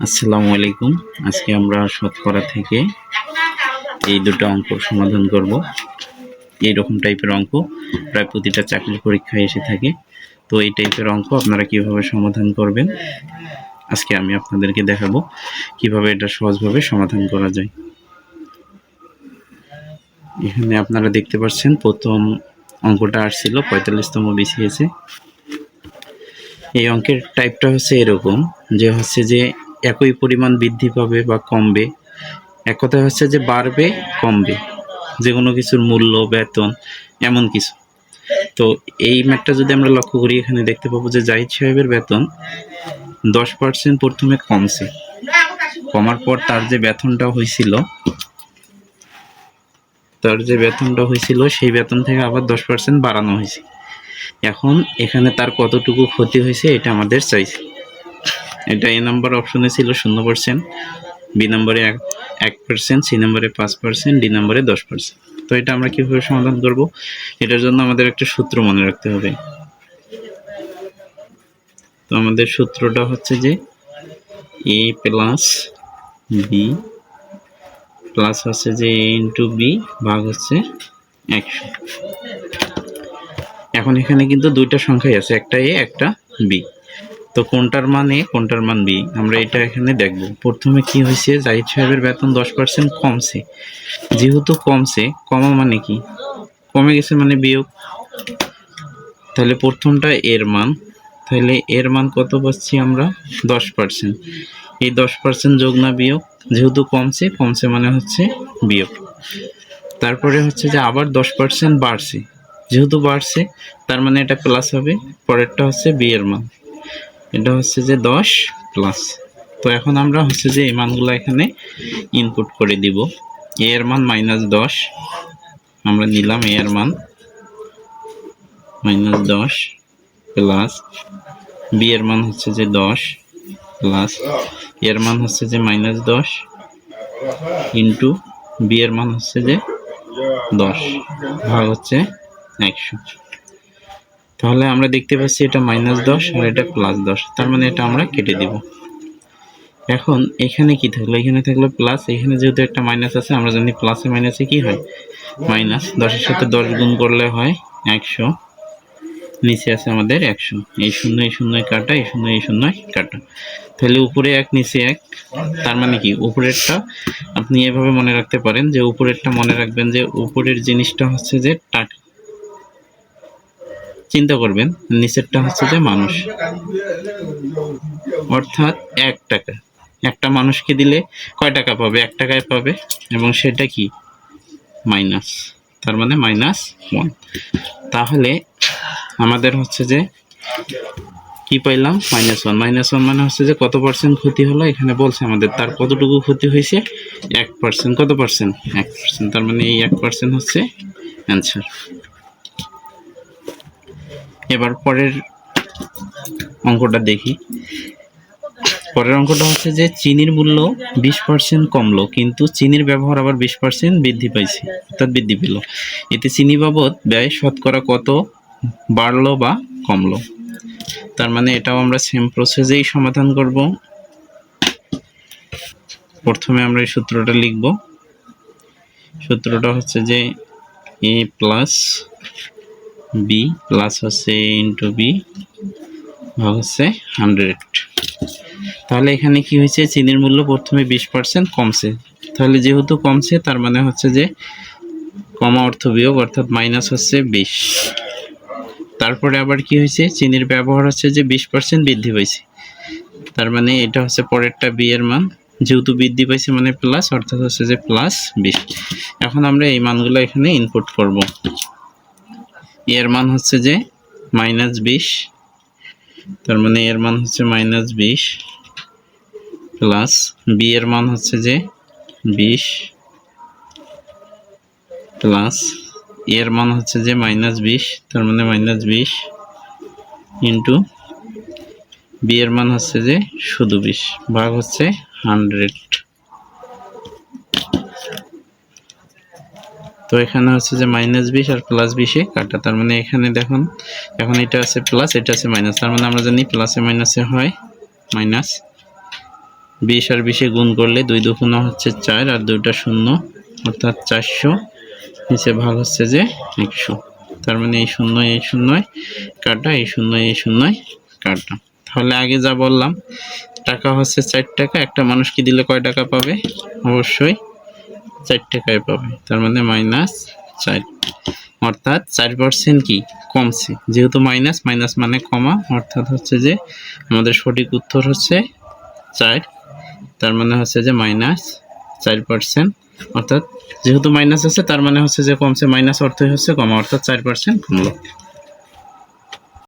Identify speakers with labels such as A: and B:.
A: আসসালামু আলাইকুম। আজকে আমরা শতকরা থেকে এই দুটো অঙ্ক সমাধান করব। এইরকম টাইপের অঙ্ক প্রায় প্রতিটা চাকরির পরীক্ষায় এসে থাকে। তো এই টাইপের অঙ্ক আপনারা কিভাবে সমাধান করবেন আজকে আমি আপনাদেরকে দেখাবো কিভাবে এটা সহজভাবে সমাধান করা যায়। এখানে আপনারা দেখতে পাচ্ছেন প্রথম অঙ্কটা আসছিল 45তম বিসিএসে। এই অঙ্কের টাইপটা হচ্ছে এরকম যে একই পরিমাণ বৃদ্ধি পাবে বা কমবে, এক কথা হচ্ছে যে বাড়বে কমবে, যে কোনো কিছুর মূল্য বেতন এমন কিছু। তো এই ম্যাথটা যদি আমরা লক্ষ্য করি, এখানে দেখতে পাবো যে জাহিদ সাহেবের বেতন 10% প্রথমে কমছে, কমার পর তার যে বেতনটা হয়েছিল সেই বেতন থেকে আবার 10% বাড়ানো হয়েছে। এখন এখানে তার কতটুকু ক্ষতি হয়েছে এটা আমাদের চাইছে। এটা এ নাম্বার অপশনে ছিল 0%, বি নম্বরে 1%, সি নম্বরে 5%, ডি নম্বরে 10%। তো এটা আমরা কিভাবে সমাধান করব? এটার জন্য আমাদের একটা সূত্র মনে রাখতে হবে। তো আমাদের সূত্রটা হচ্ছে যে এ প্লাস বি প্লাস হচ্ছে যে এ ইন্টু বি ভাগ হচ্ছে 100। এখন এখানে কিন্তু দুইটা সংখ্যাই আছে, একটা এ একটা বি। তো কোনটার মান এ কোনটার মান বি আমরা এটা এখানে দেখব। প্রথমে কি হয়েছে, জাহিদ সাহেবের বেতন 10% কমছে। যেহেতু কমছে, কমা মানে কি, কমে গেছে মানে বিয়োগ। তাহলে প্রথমটা এর মান, তাহলে এর মান কত পাচ্ছি আমরা? 10%। এই 10% যোগ না বিয়োগ? যেহেতু কমছে মানে হচ্ছে বিয়োগ। তারপরে হচ্ছে যে আবার 10% বাড়ছে, যেহেতু বাড়ছে তার মানে এটা প্লাস হবে। পরেরটা হচ্ছে বি এর মান, এটা হচ্ছে যে 10 প্লাস। তো এখন আমরা হচ্ছে যে এই মানগুলো এখানে ইনপুট করে দিব। এ এর মান -10 আমরা নিলাম, এ এর মান -10 প্লাস বি এর মান হচ্ছে যে 10 প্লাস এর মান হচ্ছে যে -10 ইন্টু বি এর মান হচ্ছে যে 10 ভাগ হচ্ছে 100। তাহলে আমরা দেখতে পাচ্ছি এটা -10 আর এটা +10, তার মানে এটা আমরা কেটে দিব। এখন এখানে কি থাকলো? এখানে থাকলো প্লাস, এখানে যেহেতু একটা মাইনাস আছে, আমরা জানি প্লাসে মাইনাসে কি হয় মাইনাস। 10-এর সাথে 10 গুণ করলে হয় 100, নিচে আছে আমাদের 100। এই শূন্য কাটা, এই শূন্য কাটা, তাহলে উপরে 1 নিচে 1। তার মানে কি, উপরেরটা আপনি এভাবে মনে রাখতে পারেন যে উপরেরটা মনে রাখবেন যে উপরের জিনিসটা হচ্ছে যে টাকা, চিন্তা করবেন নিচেরটা হচ্ছে যে মানুষ, অর্থাৎ 1 টাকা। একটা মানুষকে দিলে কয় টাকা পাবে? 1 টাকায় পাবে, এবং সেটা কি মাইনাস, তার মানে -1। তাহলে আমাদের হচ্ছে যে কি পাইলাম? -1 মানে হচ্ছে যে কত পার্সেন্ট ক্ষতি হলো? এখানে বলছে আমাদের তার কতটুকু ক্ষতি হয়েছে, 1%। কত পার্সেন্ট? 1%। তার মানে এই 1% হচ্ছে অ্যান্সার। এবার পরের অঙ্কটা দেখি। পরের অঙ্কটা হচ্ছে যে চিনির মূল্য 20% কমলো, কিন্তু চিনির ব্যবহার আবার 20% বৃদ্ধি পাইছে, অর্থাৎ বৃদ্ধি পেল। এতে চিনি বাবদ ব্যয় শতকরা কত বাড়লো বা কমলো? তার মানে এটাও আমরা সেম প্রসেসেই সমাধান করব। প্রথমে আমরা এই সূত্রটা লিখব। সূত্রটা হচ্ছে যে এ প্লাস বি প্লাস হচ্ছে এ ইন্টু বি ভাগ হচ্ছে 100। তাহলে এখানে কি হয়েছে, চিনির মূল্য প্রথমে 20% কমছে। তাহলে যেহেতু কমছে তার মানে হচ্ছে যে কমা অর্থ বিয়োগ, অর্থাৎ মাইনাস হচ্ছে 20। তারপরে আবার কি হয়েছে, চিনির ব্যবহার হচ্ছে যে 20% বৃদ্ধি পাইছে, তার মানে এটা হচ্ছে পরেরটা বি এর মান, যেহেতু বৃদ্ধি পাইছে মানে প্লাস, অর্থাৎ হচ্ছে যে +20। এখন আমরা এই মানগুলো এখানে ইনপুট করব। এর মান হচ্ছে যে -20, তার মানে এর মান হচ্ছে -20 প্লাস বি এর মান হচ্ছে যে 20 প্লাস এর মান হচ্ছে যে -20, তার মানে -20 ইন্টু বি এর মান হচ্ছে যে শুধু 20 ভাগ হচ্ছে 100। তো এখানে হচ্ছে যে -20 আর +20 কাটা, তার মানে এখানে দেখুন এখন এটা আছে প্লাস, এটা আছে মাইনাস, তার মানে আমরা জানি প্লাসে মাইনাসে হয় মাইনাস। 20 আর 20 গুণ করলে 2 দুগুণা হচ্ছে 4 আর 2টা শূন্য অর্থাৎ 400, নিচে ভাগ হচ্ছে যে 100। তার মানে এই শূন্যয় কাটা, এই শূন্যয় কাটা। তাহলে আগে যা বললাম টাকা হচ্ছে 4 টাকা, একটা মানুষকে দিলে কয় টাকা পাবে? অবশ্যই 4 টাকায় পাবে। তার মানে -4, অর্থাৎ 4% কি কমছে। যেহেতু মাইনাস মানে কমা, অর্থাৎ হচ্ছে যে আমাদের সঠিক উত্তর হচ্ছে 4। তার মানে হচ্ছে যে -4%, অর্থাৎ যেহেতু মাইনাস আছে তার মানে হচ্ছে যে কমছে, মাইনাস অর্থই হচ্ছে কমা, অর্থাৎ 4% কমলো।